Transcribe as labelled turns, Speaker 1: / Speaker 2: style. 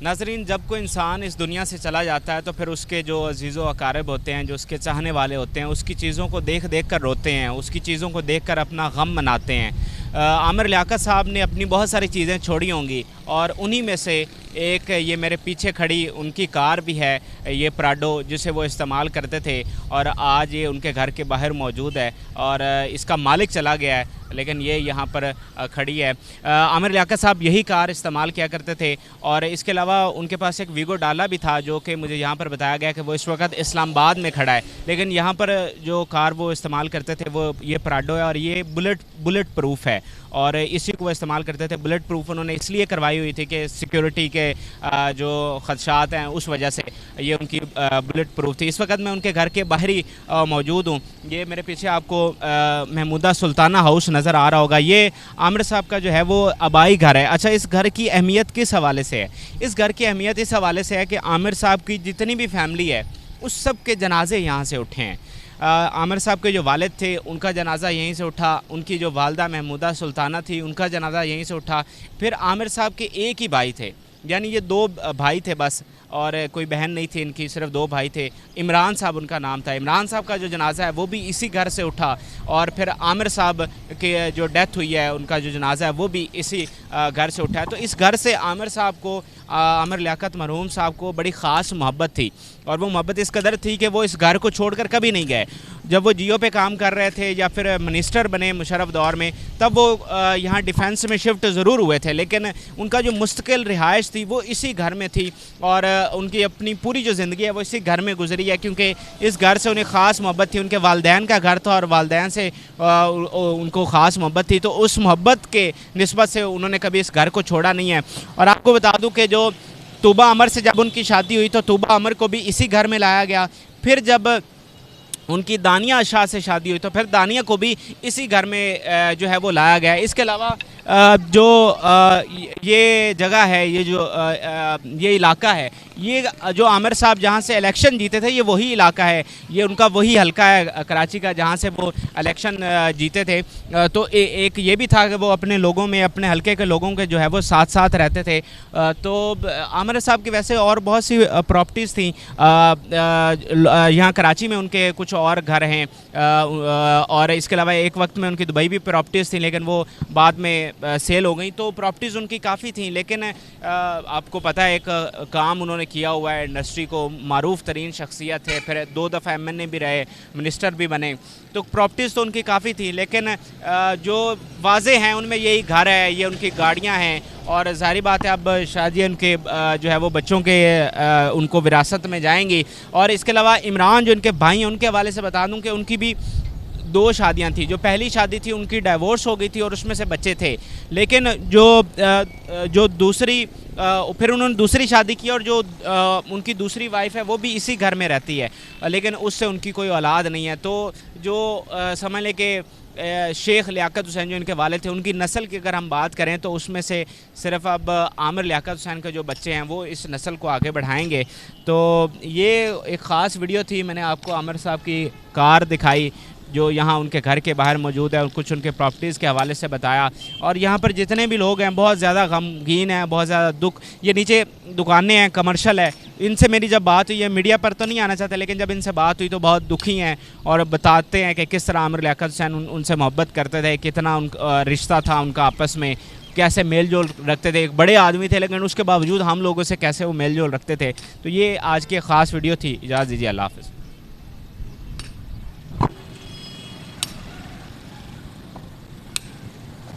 Speaker 1: ناظرین، جب کوئی انسان اس دنیا سے چلا جاتا ہے تو پھر اس کے جو عزیز و اقارب ہوتے ہیں، جو اس کے چاہنے والے ہوتے ہیں، اس کی چیزوں کو دیکھ دیکھ کر روتے ہیں، اس کی چیزوں کو دیکھ کر اپنا غم مناتے ہیں۔ عامر لیاقت صاحب نے اپنی بہت ساری چیزیں چھوڑی ہوں گی، اور انہی میں سے ایک یہ میرے پیچھے کھڑی ان کی کار بھی ہے، یہ پراڈو، جسے وہ استعمال کرتے تھے، اور آج یہ ان کے گھر کے باہر موجود ہے، اور اس کا مالک چلا گیا ہے لیکن یہ یہاں پر کھڑی ہے۔ عامر لیاقت صاحب یہی کار استعمال کیا کرتے تھے، اور اس کے علاوہ ان کے پاس ایک ویگو ڈالا بھی تھا، جو کہ مجھے یہاں پر بتایا گیا کہ وہ اس وقت اسلام آباد میں کھڑا ہے، لیکن یہاں پر جو کار وہ استعمال کرتے تھے وہ یہ پراڈو ہے، اور یہ بلٹ پروف ہے، اور اسی کو وہ استعمال کرتے تھے۔ بلٹ پروف انہوں نے اس لیے کروائی ہوئی تھی کہ سیکیورٹی کے جو خدشات ہیں اس وجہ سے یہ ان کی بلٹ پروف تھی۔ اس وقت میں ان کے گھر کے باہر ہی موجود ہوں۔ یہ میرے پیچھے آپ کو محمودہ سلطانہ ہاؤس نظر آ رہا ہوگا، یہ عامر صاحب کا جو ہے وہ آبائی گھر ہے۔ اچھا، اس گھر کی اہمیت کس حوالے سے ہے؟ اس گھر کی اہمیت اس حوالے سے ہے کہ عامر صاحب کی جتنی بھی فیملی ہے اس سب کے جنازے یہاں سے اٹھے ہیں۔ عامر صاحب کے جو والد تھے ان کا جنازہ یہیں سے اٹھا، ان کی جو والدہ محمودہ سلطانہ تھی ان کا جنازہ یہیں سے اٹھا، پھر عامر صاحب کے ایک ہی بھائی تھے، یعنی یہ دو بھائی تھے بس، اور کوئی بہن نہیں تھی ان کی، صرف دو بھائی تھے۔ عمران صاحب ان کا نام تھا۔ عمران صاحب کا جو جنازہ ہے وہ بھی اسی گھر سے اٹھا، اور پھر عامر صاحب کے جو ڈیتھ ہوئی ہے ان کا جو جنازہ ہے وہ بھی اسی گھر سے اٹھا ہے۔ تو اس گھر سے عامر صاحب کو، عامر لیاقت مرحوم صاحب کو بڑی خاص محبت تھی، اور وہ محبت اس قدر تھی کہ وہ اس گھر کو چھوڑ کر کبھی نہیں گئے۔ جب وہ جیو پہ کام کر رہے تھے یا پھر منسٹر بنے مشرف دور میں، تب وہ یہاں ڈیفینس میں شفٹ ضرور ہوئے تھے، لیکن ان کا جو مستقل رہائش تھی وہ اسی گھر میں تھی، اور ان کی اپنی پوری جو زندگی ہے وہ اسی گھر میں گزری ہے، کیونکہ اس گھر سے انہیں خاص محبت تھی۔ ان کے والدین کا گھر تھا اور والدین سے ان کو خاص محبت تھی، تو اس محبت کے نسبت سے انہوں نے کبھی اس گھر کو چھوڑا نہیں ہے۔ اور آپ کو بتا دوں کہ جو طوبہ عمر سے جب ان کی شادی ہوئی تو طوبہ عمر کو بھی اسی گھر میں لایا گیا، پھر جب ان کی دانیہ شاہ سے شادی ہوئی تو پھر دانیہ کو بھی اسی گھر میں جو ہے وہ لایا گیا ہے۔ اس کے علاوہ جو یہ جگہ ہے، یہ جو یہ علاقہ ہے، یہ جو عامر صاحب جہاں سے الیکشن جیتے تھے یہ وہی علاقہ ہے، یہ ان کا وہی حلقہ ہے کراچی کا جہاں سے وہ الیکشن جیتے تھے۔ تو ایک یہ بھی تھا کہ وہ اپنے لوگوں میں، اپنے حلقے کے لوگوں کے جو ہے وہ ساتھ ساتھ رہتے تھے۔ تو عامر صاحب کی ویسے اور بہت سی پراپرٹیز تھیں یہاں کراچی میں، ان کے کچھ اور گھر ہیں، اور اس کے علاوہ ایک وقت میں ان کی دبئی بھی پراپرٹیز تھیں لیکن وہ بعد میں سیل ہو گئیں۔ تو پراپرٹیز ان کی کافی تھیں، لیکن آپ کو پتہ ہے ایک کام انہوں نے کیا ہوا ہے انڈسٹری کو، معروف ترین شخصیت ہے، پھر 2 دفعہ MNA بھی رہے، منسٹر بھی بنے، تو پراپرٹیز تو ان کی کافی تھیں، لیکن جو واضح ہیں ان میں یہی گھر ہے، یہ ان کی گاڑیاں ہیں، اور ظاہری بات ہے اب شاید یہ ان کے جو ہے وہ بچوں کے ان کو وراثت میں جائیں گی۔ اور اس کے علاوہ عمران جو ان کے بھائی ہیں ان کے حوالے سے بتا دوں کہ ان کی بھی 2 شادیاں تھیں۔ جو پہلی شادی تھی ان کی ڈائیورس ہو گئی تھی اور اس میں سے بچے تھے، لیکن جو دوسری پھر انہوں نے دوسری شادی کی، اور جو ان کی دوسری وائف ہے وہ بھی اسی گھر میں رہتی ہے، لیکن اس سے ان کی کوئی اولاد نہیں ہے۔ تو جو سمجھ لیں کہ شیخ لیاقت حسین جو ان کے والد تھے، ان کی نسل کی اگر ہم بات کریں تو اس میں سے صرف اب عامر لیاقت حسین کے جو بچے ہیں وہ اس نسل کو آگے بڑھائیں گے۔ تو یہ ایک خاص ویڈیو تھی، میں نے آپ کو عامر صاحب کی کار دکھائی جو یہاں ان کے گھر کے باہر موجود ہے، اور کچھ ان کے پراپرٹیز کے حوالے سے بتایا، اور یہاں پر جتنے بھی لوگ ہیں بہت زیادہ غمگین ہیں، بہت زیادہ دکھ۔ یہ نیچے دکانیں ہیں، کمرشل ہے، ان سے میری جب بات ہوئی ہے، میڈیا پر تو نہیں آنا چاہتے لیکن جب ان سے بات ہوئی تو بہت دکھی ہیں، اور بتاتے ہیں کہ کس طرح عامر لیاقت حسین ان سے محبت کرتے تھے، کتنا ان رشتہ تھا ان کا آپس میں، کیسے میل جول رکھتے تھے۔ ایک بڑے آدمی تھے لیکن اس کے باوجود ہم لوگوں سے کیسے وہ میل جول رکھتے تھے۔ تو یہ آج کی خاص ویڈیو تھی، اجازت دیجیے، اللہ حافظ۔